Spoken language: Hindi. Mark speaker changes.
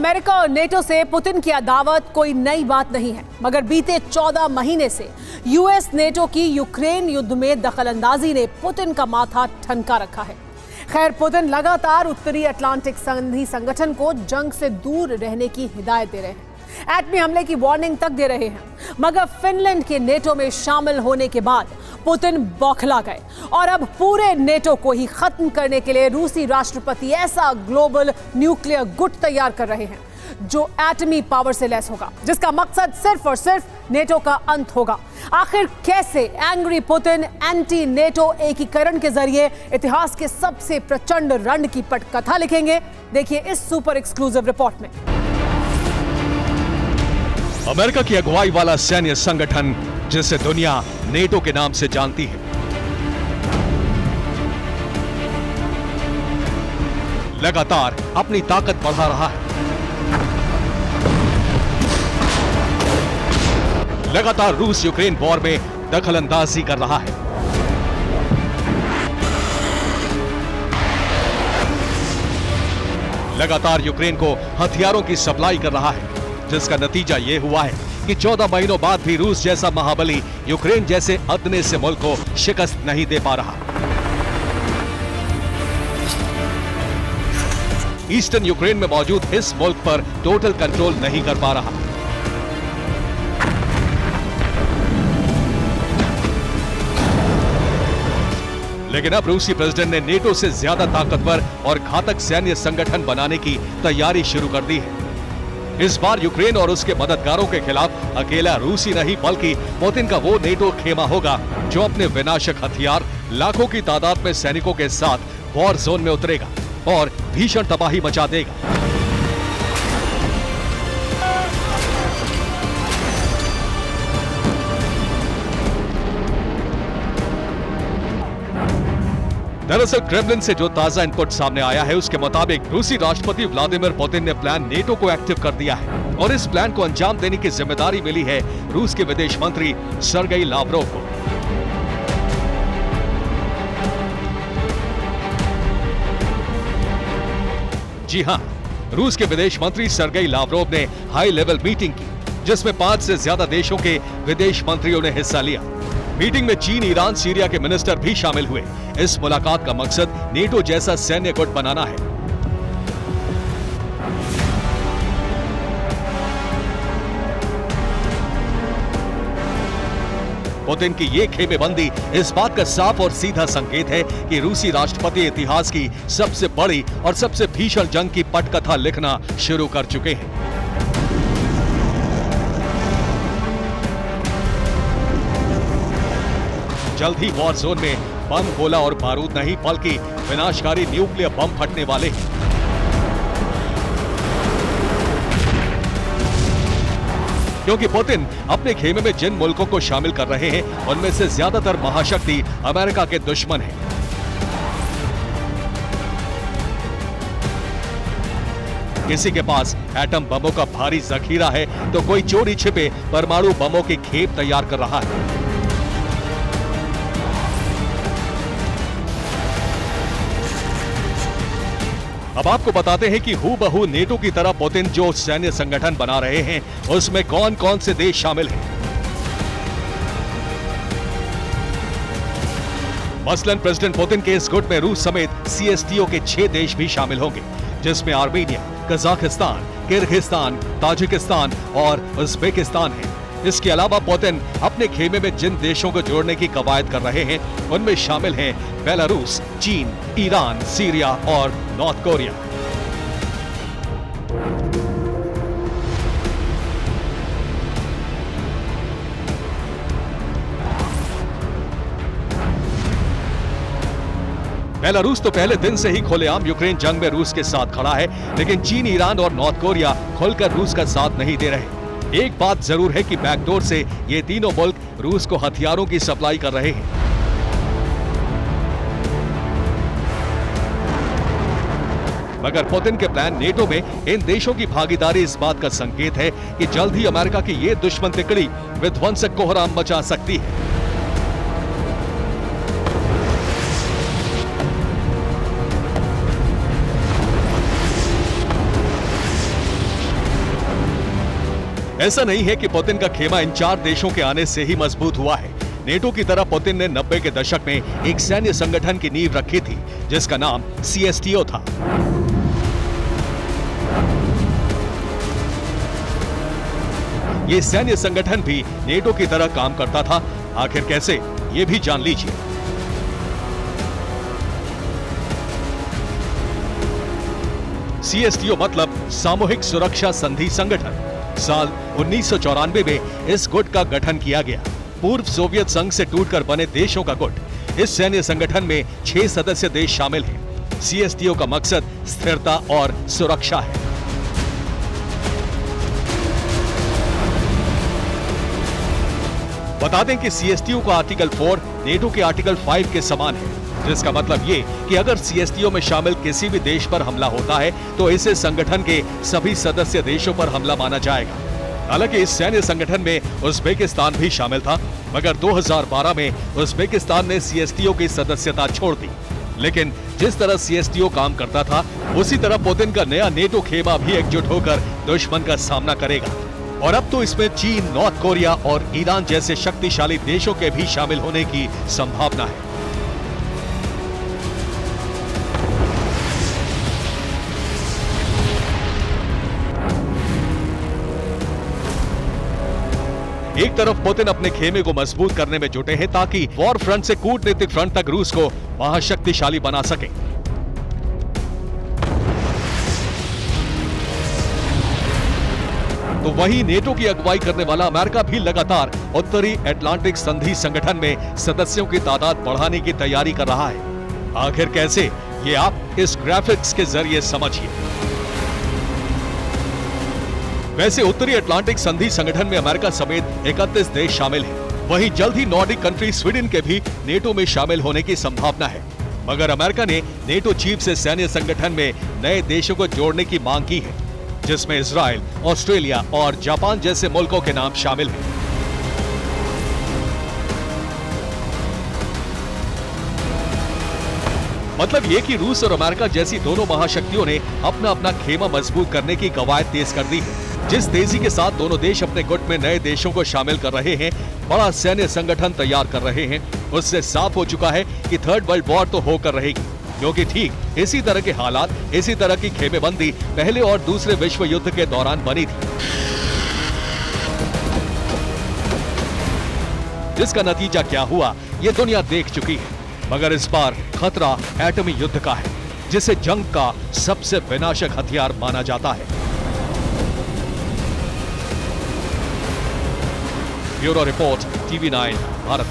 Speaker 1: अमेरिका और नेटो से पुतिन की अदावत कोई नई बात नहीं है, मगर बीते 14 महीने से यूएस नेटो की यूक्रेन युद्ध में दखलंदाजी ने पुतिन का माथा ठनका रखा है। खैर, पुतिन लगातार उत्तरी अटलांटिक संधि संगठन को जंग से दूर रहने की हिदायत दे रहे हैं, एटमी हमले की वार्निंग तक दे रहे हैं, मगर फिनलैंड के नेटो में शामिल होने के बाद पुतिन बौखला गए और अब पूरे नेटो को ही खत्म करने के लिए रूसी राष्ट्रपति ऐसा ग्लोबल न्यूक्लियर गुट तैयार कर रहे हैं जो एटमी पावर से लैस होगा, जिसका मकसद सिर्फ और सिर्फ नेटो का अंत होगा। आखिर कैसे एंग्री पुतिन एंटी नेटो एकीकरण के जरिए इतिहास के सबसे प्रचंड रण की पटकथा लिखेंगे, देखिए इस सुपर एक्सक्लूसिव रिपोर्ट में।
Speaker 2: अमेरिका की अगुवाई वाला सैन्य संगठन जिसे दुनिया नेटो के नाम से जानती है, लगातार अपनी ताकत बढ़ा रहा है। लगातार रूस यूक्रेन वॉर में दखलंदाजी कर रहा है। लगातार यूक्रेन को हथियारों की सप्लाई कर रहा है, जिसका नतीजा यह हुआ है कि 14 महीनों बाद भी रूस जैसा महाबली यूक्रेन जैसे अदने से मुल्क को शिकस्त नहीं दे पा रहा। ईस्टर्न यूक्रेन में मौजूद इस मुल्क पर टोटल कंट्रोल नहीं कर पा रहा। लेकिन अब रूसी प्रेसिडेंट ने नेटो से ज्यादा ताकतवर और घातक सैन्य संगठन बनाने की तैयारी शुरू कर दी है। इस बार यूक्रेन और उसके मददगारों के खिलाफ अकेला रूस ही नहीं, बल्कि पुतिन का वो नेटो खेमा होगा जो अपने विनाशक हथियार, लाखों की तादाद में सैनिकों के साथ वॉर जोन में उतरेगा और भीषण तबाही मचा देगा। दरअसल क्रेमलिन से जो ताजा इनपुट सामने आया है उसके मुताबिक रूसी राष्ट्रपति व्लादिमीर पुतिन ने प्लान नेटो को एक्टिव कर दिया है और इस प्लान को अंजाम देने की जिम्मेदारी मिली है रूस के विदेश मंत्री सर्गेई लावरोव को। जी हां, रूस के विदेश मंत्री सर्गेई लावरोव ने हाई लेवल मीटिंग की, जिसमें 5 से ज्यादा देशों के विदेश मंत्रियों ने हिस्सा लिया। मीटिंग में चीन, ईरान, सीरिया के मिनिस्टर भी शामिल हुए। इस मुलाकात का मकसद नेटो जैसा सैन्य गुट बनाना है। पुतिन की ये खेमेबंदी इस बात का साफ और सीधा संकेत है कि रूसी राष्ट्रपति इतिहास की सबसे बड़ी और सबसे भीषण जंग की पटकथा लिखना शुरू कर चुके हैं। जल्द ही वॉर जोन में बम, गोला और बारूद नहीं, बल्कि विनाशकारी न्यूक्लियर बम फटने वाले हैं। क्योंकि पुतिन अपने खेमे में जिन मुल्कों को शामिल कर रहे हैं उनमें से ज्यादातर महाशक्ति अमेरिका के दुश्मन हैं। किसी के पास एटम बमों का भारी जखीरा है तो कोई चोरी छिपे परमाणु बमों की खेप तैयार कर रहा है। अब आपको बताते हैं कि हूबहू नेटो की तरह पुतिन जो सैन्य संगठन बना रहे हैं उसमें कौन कौन से देश शामिल हैं। मसलन प्रेसिडेंट पुतिन के इस गुट में रूस समेत सीएसटीओ के 6 देश भी शामिल होंगे, जिसमें आर्मेनिया, कजाकिस्तान, किर्गिस्तान, ताजिकिस्तान और उज्बेकिस्तान है। इसके अलावा पुतिन अपने खेमे में जिन देशों को जोड़ने की कवायद कर रहे हैं उनमें शामिल हैं बेलारूस, चीन, ईरान, सीरिया और नॉर्थ कोरिया। बेलारूस तो पहले दिन से ही खुलेआम यूक्रेन जंग में रूस के साथ खड़ा है, लेकिन चीन, ईरान और नॉर्थ कोरिया खुलकर रूस का साथ नहीं दे रहे। एक बात जरूर है कि बैकडोर से ये तीनों मुल्क रूस को हथियारों की सप्लाई कर रहे हैं। मगर पुतिन के प्लान नेटो में इन देशों की भागीदारी इस बात का संकेत है कि जल्द ही अमेरिका की ये दुश्मन तिकड़ी विध्वंसक कोहराम मचा सकती है। ऐसा नहीं है कि पुतिन का खेमा इन 4 देशों के आने से ही मजबूत हुआ है। नेटो की तरह पुतिन ने 90 के दशक में एक सैन्य संगठन की नींव रखी थी जिसका नाम CSTO था। ये सैन्य संगठन भी नेटो की तरह काम करता था। आखिर कैसे, ये भी जान लीजिए। CSTO मतलब सामूहिक सुरक्षा संधि संगठन। साल 1994 में इस गुट का गठन किया गया। पूर्व सोवियत संघ से टूटकर बने देशों का गुट। इस सैन्य संगठन में 6 सदस्य देश शामिल हैं। CSTO का मकसद स्थिरता और सुरक्षा है। बता दें कि CSTO का आर्टिकल 4 नेटो के आर्टिकल 5 के समान है, जिसका मतलब ये कि अगर CSTO में शामिल किसी भी देश पर हमला होता है तो इसे संगठन के सभी सदस्य देशों पर हमला माना जाएगा। हालांकि इस सैन्य संगठन में उज्बेकिस्तान भी शामिल था, मगर 2012 में उज्बेकिस्तान ने CSTO की सदस्यता छोड़ दी। लेकिन जिस तरह CSTO काम करता था, उसी तरह पुतिन का नया नेटो खेमा भी एकजुट होकर दुश्मन का सामना करेगा। और अब तो इसमें चीन, नॉर्थ कोरिया और ईरान जैसे शक्तिशाली देशों के भी शामिल होने की संभावना है। एक तरफ पुतिन अपने खेमे को मजबूत करने में जुटे हैं ताकि वॉर फ्रंट से कूटनीतिक फ्रंट तक रूस को महाशक्तिशाली बना सके। तो वहीं नेटो की अगुवाई करने वाला अमेरिका भी लगातार उत्तरी अटलांटिक संधि संगठन में सदस्यों की तादाद बढ़ाने की तैयारी कर रहा है। आखिर कैसे, ये आप इस ग्राफिक्स के जरिए समझिए। वैसे उत्तरी अटलांटिक संधि संगठन में अमेरिका समेत 31 देश शामिल हैं। वहीं जल्द ही नॉर्डिक कंट्री स्वीडन के भी नेटो में शामिल होने की संभावना है। मगर अमेरिका ने नेटो चीफ से सैन्य संगठन में नए देशों को जोड़ने की मांग की है, जिसमें इजराइल, ऑस्ट्रेलिया और जापान जैसे मुल्कों के नाम शामिल हैं। मतलब ये कि रूस और अमेरिका जैसी दोनों महाशक्तियों ने अपना अपना खेमा मजबूत करने की कवायद तेज कर दी है। जिस तेजी के साथ दोनों देश अपने गुट में नए देशों को शामिल कर रहे हैं, बड़ा सैन्य संगठन तैयार कर रहे हैं, उससे साफ हो चुका है कि थर्ड वर्ल्ड वॉर तो होकर रहेगी, क्योंकि ठीक इसी तरह के हालात, इसी तरह की खेमेबंदी पहले और दूसरे विश्व युद्ध के दौरान बनी थी, जिसका नतीजा क्या हुआ ये दुनिया देख चुकी है। मगर इस बार खतरा एटमी युद्ध का है, जिसे जंग का सबसे विनाशक हथियार माना जाता है। Bureau report, TV9 Bharat.